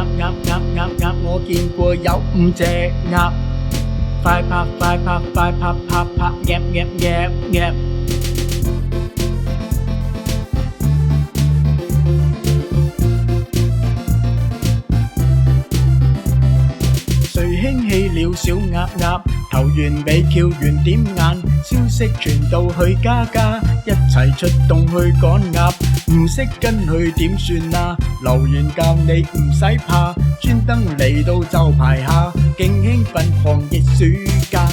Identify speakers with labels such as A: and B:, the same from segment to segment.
A: 鴨，我見過有5隻鴨，快拍快拍快拍拍拍，鴨。誰興起了小鴨，頭完尾翹完點眼，消息傳到去家，一齊出動去趕鴨，唔識跟去點算啊？留言教你唔使怕，專登嚟到就排下，勁興奮狂熱暑假。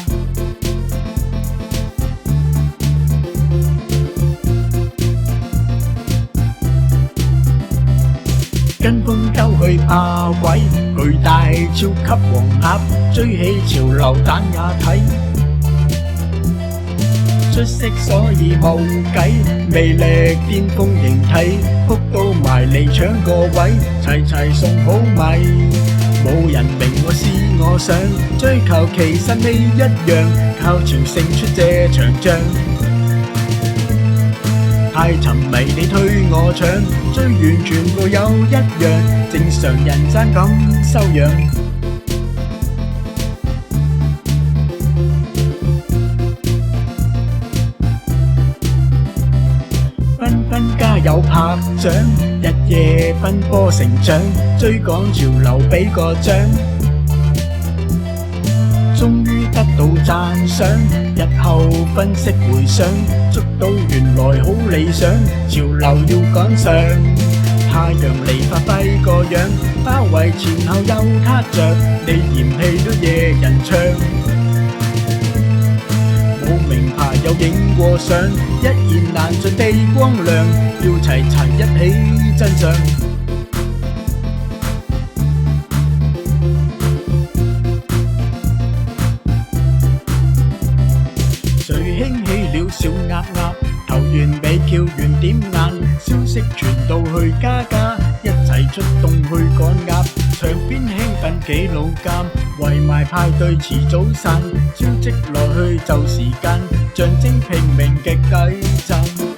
A: 跟風鳩去怕鬼，巨大超級黃鴨，追起潮流蛋也睇，出色所以冇計，魅力巔峰形體，撲到埋嚟搶個位，齊送好米，冇人明我思我想，追求其實未一樣，靠朝勝出這場仗。太沉迷你推我搶，追完全部有一樣，正常人爭咁修養。紛加油拍掌，日夜奔波成長，追趕潮流俾個獎。終於得到讚賞，日後分析回想，捉到原來好理想，潮流要趕上。太陽嚟發揮個樣，包圍前後又撻着，你嫌棄都夜人唱。冇名牌又影過相，一言難盡地光亮，要齊一起真相。誰興起了小鴨，頭完尾翹完點眼，消息傳到去家，一齊出動去趕鴨，場邊興奮幾老監，圍埋派對遲早散，招積來去就時間，象徵平民極底讚。